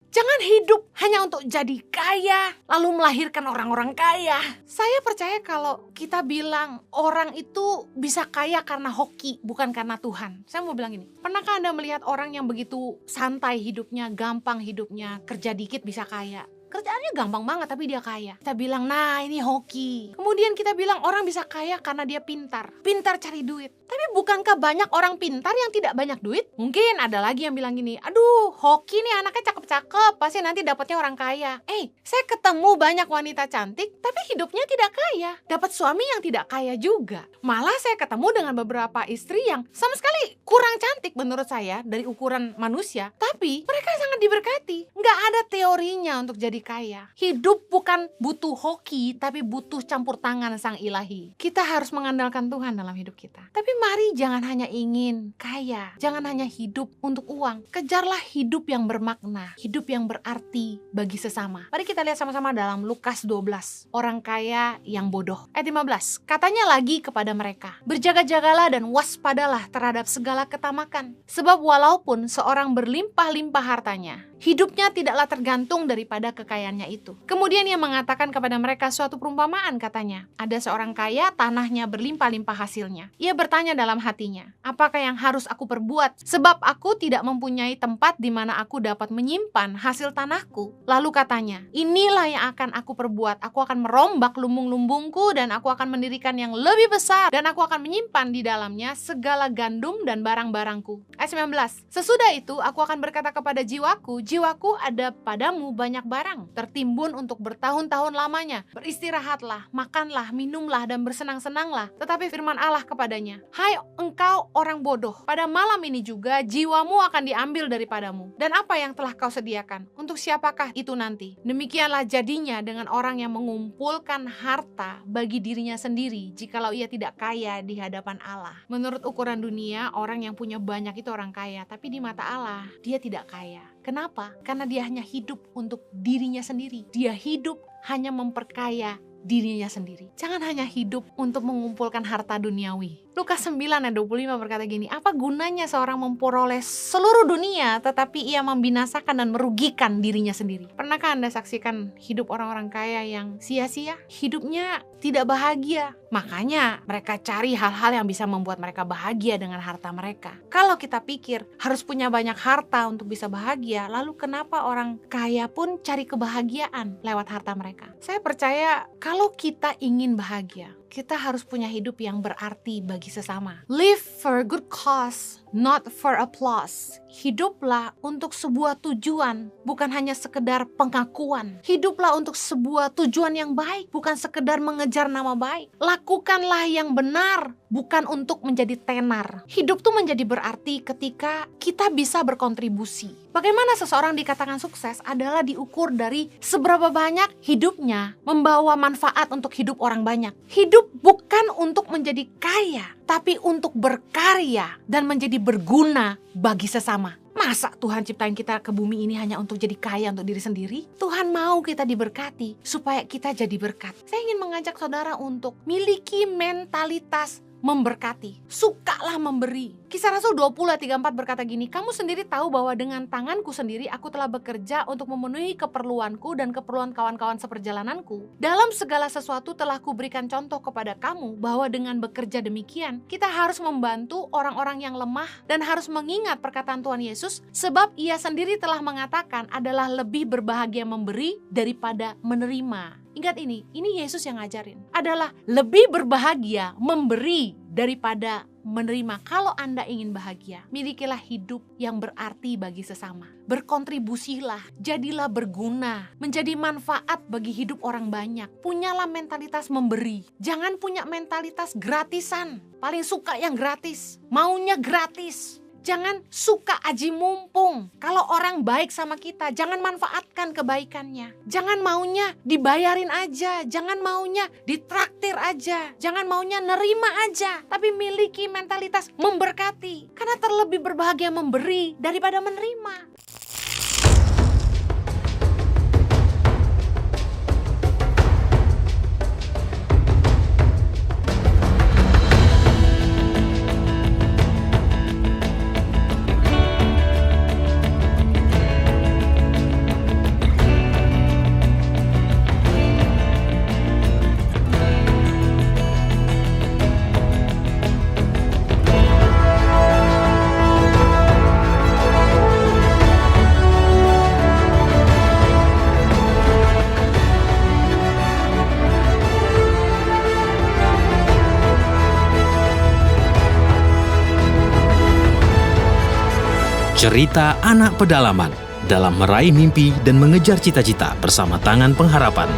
Jangan hidup hanya untuk jadi kaya, lalu melahirkan orang-orang kaya. Saya percaya kalau kita bilang orang itu bisa kaya karena hoki, bukan karena Tuhan. Saya mau bilang ini, pernahkah Anda melihat orang yang begitu santai hidupnya, gampang hidupnya, kerja dikit bisa kaya? Kerjaannya gampang banget tapi dia kaya. Kita bilang, nah ini hoki. Kemudian kita bilang orang bisa kaya karena dia pintar cari duit. Tapi bukankah banyak orang pintar yang tidak banyak duit? Mungkin ada lagi yang bilang gini, aduh hoki nih anaknya cakep-cakep, pasti nanti dapatnya orang kaya. Saya ketemu banyak wanita cantik tapi hidupnya tidak kaya, dapat suami yang tidak kaya juga. Malah saya ketemu dengan beberapa istri yang sama sekali kurang cantik menurut saya dari ukuran manusia, tapi mereka sangat diberkati. Nggak ada teorinya untuk jadi kaya. Hidup bukan butuh hoki, tapi butuh campur tangan Sang Ilahi. Kita harus mengandalkan Tuhan dalam hidup kita. Tapi mari jangan hanya ingin kaya, jangan hanya hidup untuk uang. Kejarlah hidup yang bermakna, hidup yang berarti bagi sesama. Mari kita lihat sama-sama dalam Lukas 12, orang kaya yang bodoh. Ayat 15, katanya lagi kepada mereka, berjaga-jagalah dan waspadalah terhadap segala ketamakan. Sebab walaupun seorang berlimpah-limpah hartanya, hidupnya tidaklah tergantung daripada kekayaannya itu. Kemudian ia mengatakan kepada mereka suatu perumpamaan, katanya, ada seorang kaya, tanahnya berlimpah-limpah hasilnya. Ia bertanya dalam hatinya, apakah yang harus aku perbuat? Sebab aku tidak mempunyai tempat di mana aku dapat menyimpan hasil tanahku. Lalu katanya, inilah yang akan aku perbuat. Aku akan merombak lumbung-lumbungku dan aku akan mendirikan yang lebih besar dan aku akan menyimpan di dalamnya segala gandum dan barang-barangku. Ayat 19, sesudah itu aku akan berkata kepada jiwaku, jiwaku ada padamu banyak barang, tertimbun untuk bertahun-tahun lamanya. Beristirahatlah, makanlah, minumlah, dan bersenang-senanglah. Tetapi firman Allah kepadanya, hai engkau orang bodoh, pada malam ini juga jiwamu akan diambil daripadamu. Dan apa yang telah kau sediakan? Untuk siapakah itu nanti? Demikianlah jadinya dengan orang yang mengumpulkan harta bagi dirinya sendiri, jikalau ia tidak kaya di hadapan Allah. Menurut ukuran dunia, orang yang punya banyak itu orang kaya, tapi di mata Allah, dia tidak kaya. Kenapa? Karena dia hanya hidup untuk dirinya sendiri. Dia hidup hanya memperkaya dirinya sendiri. Jangan hanya hidup untuk mengumpulkan harta duniawi. Lukas 9 ayat 25 berkata gini, apa gunanya seorang memperoleh seluruh dunia tetapi ia membinasakan dan merugikan dirinya sendiri? Pernahkah Anda saksikan hidup orang-orang kaya yang sia-sia? Hidupnya tidak bahagia. Makanya mereka cari hal-hal yang bisa membuat mereka bahagia dengan harta mereka. Kalau kita pikir harus punya banyak harta untuk bisa bahagia, lalu kenapa orang kaya pun cari kebahagiaan lewat harta mereka? Saya percaya kalau kita ingin bahagia, kita harus punya hidup yang berarti bagi sesama. Live for a good cause, not for applause. Hiduplah untuk sebuah tujuan, bukan hanya sekedar pengakuan. Hiduplah untuk sebuah tujuan yang baik, bukan sekedar mengejar nama baik. Lakukanlah yang benar, bukan untuk menjadi tenar. Hidup tuh menjadi berarti ketika kita bisa berkontribusi. Bagaimana seseorang dikatakan sukses adalah diukur dari seberapa banyak hidupnya membawa manfaat untuk hidup orang banyak. Hidup bukan untuk menjadi kaya, tapi untuk berkarya dan menjadi berguna bagi sesama. Masa Tuhan ciptain kita ke bumi ini hanya untuk jadi kaya untuk diri sendiri? Tuhan mau kita diberkati supaya kita jadi berkat. Saya ingin mengajak saudara untuk miliki mentalitas memberkati. Sukalah memberi. Kisah Rasul 20:34 berkata gini, kamu sendiri tahu bahwa dengan tanganku sendiri aku telah bekerja untuk memenuhi keperluanku dan keperluan kawan-kawan seperjalananku. Dalam segala sesuatu telah kuberikan contoh kepada kamu bahwa dengan bekerja demikian, kita harus membantu orang-orang yang lemah dan harus mengingat perkataan Tuhan Yesus, sebab ia sendiri telah mengatakan adalah lebih berbahagia memberi daripada menerima. Ingat ini Yesus yang ngajarin. Adalah lebih berbahagia memberi daripada menerima. Kalau Anda ingin bahagia, milikilah hidup yang berarti bagi sesama. Berkontribusilah, jadilah berguna, menjadi manfaat bagi hidup orang banyak. Punyalah mentalitas memberi. Jangan punya mentalitas gratisan. Paling suka yang gratis, maunya gratis. Jangan suka aji mumpung. Kalau orang baik sama kita, jangan manfaatkan kebaikannya. Jangan maunya dibayarin aja. Jangan maunya ditraktir aja. Jangan maunya nerima aja. Tapi miliki mentalitas memberkati. Karena terlebih berbahagia memberi daripada menerima. Cerita anak pedalaman dalam meraih mimpi dan mengejar cita-cita bersama Tangan Pengharapan.